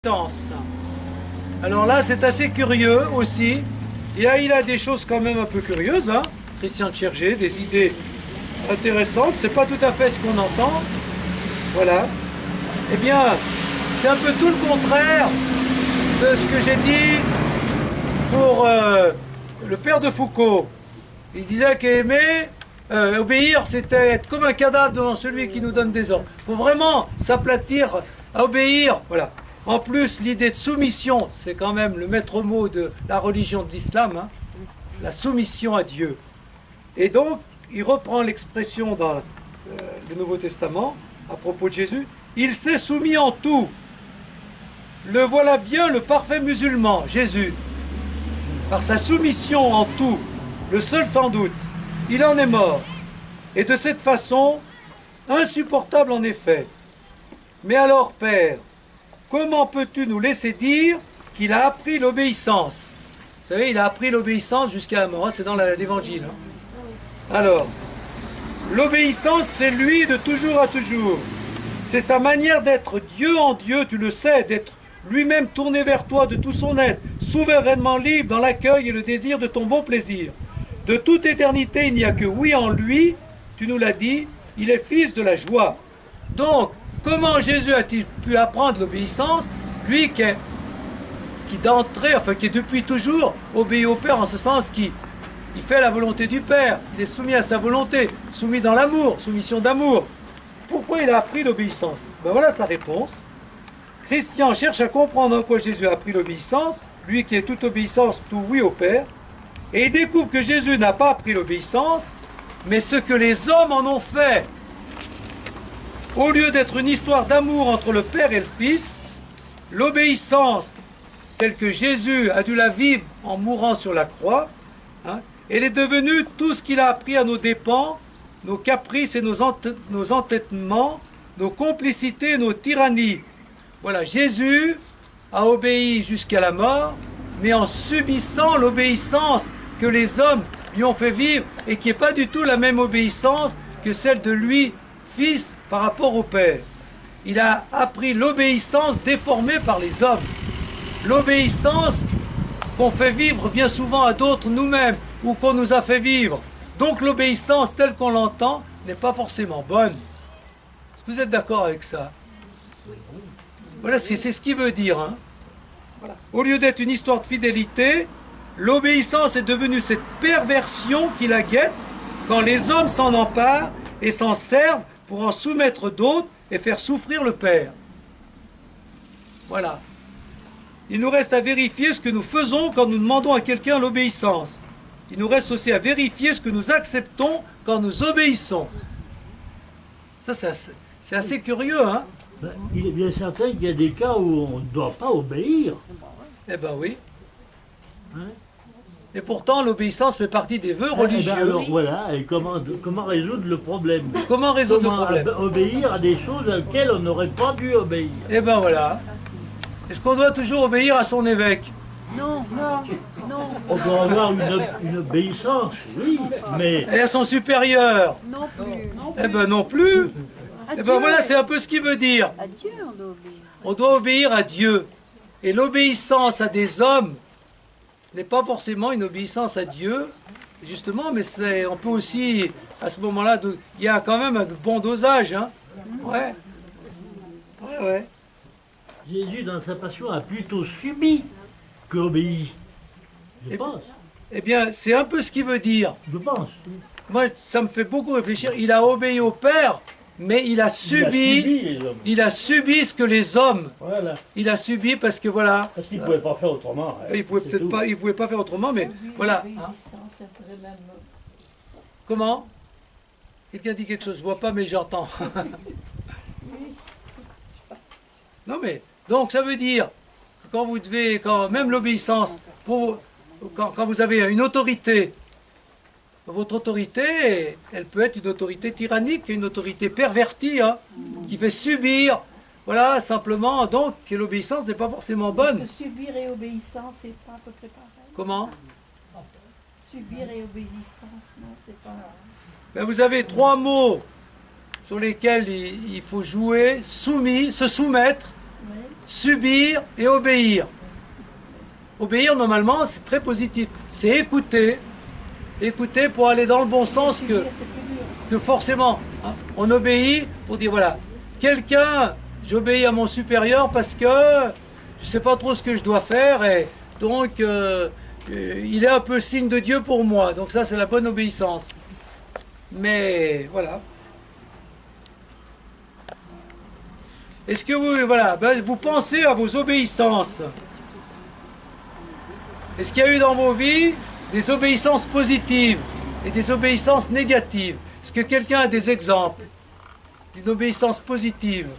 Sens. Alors là, c'est assez curieux aussi. Il a des choses quand même un peu curieuses, hein. Christian Tchergé, des idées intéressantes. C'est pas tout à fait ce qu'on entend. Voilà. Eh bien, c'est un peu tout le contraire de ce que j'ai dit pour le père de Foucault. Il disait qu'aimer, obéir, c'était être comme un cadavre devant celui qui nous donne des ordres. Il faut vraiment s'aplatir à obéir. Voilà. En plus, l'idée de soumission, c'est quand même le maître mot de la religion de l'islam, hein, la soumission à Dieu. Et donc, il reprend l'expression dans le Nouveau Testament, à propos de Jésus, il s'est soumis en tout. Le voilà bien le parfait musulman, Jésus. Par sa soumission en tout, le seul sans doute, il en est mort. Et de cette façon, insupportable en effet. Mais alors, Père, comment peux-tu nous laisser dire qu'il a appris l'obéissance? Vous savez, il a appris l'obéissance jusqu'à la mort, hein, c'est dans l'évangile. Hein. Alors, l'obéissance, c'est lui de toujours à toujours. C'est sa manière d'être Dieu en Dieu, tu le sais, d'être lui-même tourné vers toi de tout son être, souverainement libre dans l'accueil et le désir de ton bon plaisir. De toute éternité, il n'y a que oui en lui, tu nous l'as dit, il est fils de la joie. Donc, comment Jésus a-t-il pu apprendre l'obéissance, lui qui d'entrée, enfin qui depuis toujours obéit au Père en ce sens qu'il fait la volonté du Père, il est soumis à sa volonté, soumis dans l'amour, soumission d'amour. Pourquoi il a appris l'obéissance? Ben voilà sa réponse. Christian cherche à comprendre en quoi Jésus a appris l'obéissance, lui qui est toute obéissance, tout oui au Père, et il découvre que Jésus n'a pas appris l'obéissance, mais ce que les hommes en ont fait. Au lieu d'être une histoire d'amour entre le Père et le Fils, l'obéissance, telle que Jésus a dû la vivre en mourant sur la croix, hein, elle est devenue tout ce qu'il a appris à nos dépens, nos caprices et nos entêtements, nos complicités et nos tyrannies. Voilà, Jésus a obéi jusqu'à la mort, mais en subissant l'obéissance que les hommes lui ont fait vivre et qui n'est pas du tout la même obéissance que celle de lui, Fils, par rapport au Père. Il a appris l'obéissance déformée par les hommes. L'obéissance qu'on fait vivre bien souvent à d'autres nous-mêmes ou qu'on nous a fait vivre. Donc l'obéissance telle qu'on l'entend n'est pas forcément bonne. Est-ce que vous êtes d'accord avec ça? Voilà, c'est ce qu'il veut dire. Hein. Voilà. Au lieu d'être une histoire de fidélité, l'obéissance est devenue cette perversion qui la guette quand les hommes s'en emparent et s'en servent pour en soumettre d'autres et faire souffrir le Père. Voilà. Il nous reste à vérifier ce que nous faisons quand nous demandons à quelqu'un l'obéissance. Il nous reste aussi à vérifier ce que nous acceptons quand nous obéissons. Ça, c'est assez curieux, hein? Il est bien certain qu'il y a des cas où on ne doit pas obéir. Eh ben oui. Hein? Et pourtant, l'obéissance fait partie des vœux religieux. Ben alors voilà, et comment résoudre le problème? Comment résoudre le problème? Obéir à des choses auxquelles on n'aurait pas dû obéir. Eh ben voilà. Est-ce qu'on doit toujours obéir à son évêque? Non, non, non. On doit avoir une obéissance, oui, mais... Et à son supérieur? Non plus. Eh ben non plus. Eh ben voilà, c'est un peu ce qu'il veut dire. À Dieu, on doit obéir. On doit obéir à Dieu. Et l'obéissance à des hommes n'est pas forcément une obéissance à Dieu, justement, mais on peut aussi, à ce moment-là, il y a quand même un bon dosage. Hein. Ouais. Ouais, ouais. Jésus, dans sa passion, a plutôt subi que obéi. Je pense. Eh bien, c'est un peu ce qu'il veut dire. Je pense. Moi, ça me fait beaucoup réfléchir. Il a obéi au Père, mais il a subi ce que les hommes. Voilà. Il a subi parce que voilà. Parce qu'il ne pouvait pas faire autrement. Il pouvait peut-être pas, il pouvait pas faire autrement, mais voilà. Comment? Quelqu'un dit quelque chose, je vois pas, mais j'entends. Non mais, donc ça veut dire que quand même l'obéissance, quand vous avez une autorité, votre autorité, elle peut être une autorité tyrannique, une autorité pervertie, hein, qui fait subir, voilà, simplement, donc l'obéissance n'est pas forcément bonne. Subir et obéissance, c'est pas à peu près pareil. Comment? Subir et obéissance, non, c'est pas... Ben, vous avez trois mots sur lesquels il faut jouer: soumis, se soumettre, Ouais. Subir et obéir. Obéir, normalement, c'est très positif. C'est écouter. Écouter pour aller dans le bon sens Subir, c'est plus dur. que forcément, hein, on obéit pour dire, voilà, quelqu'un, j'obéis à mon supérieur parce que je ne sais pas trop ce que je dois faire et donc il est un peu signe de Dieu pour moi. Donc ça, c'est la bonne obéissance. Mais voilà. Est-ce que vous, voilà, ben, vous pensez à vos obéissances? Est-ce qu'il y a eu dans vos vies des obéissances positives et des obéissances négatives? Est-ce que quelqu'un a des exemples d'une obéissance positive?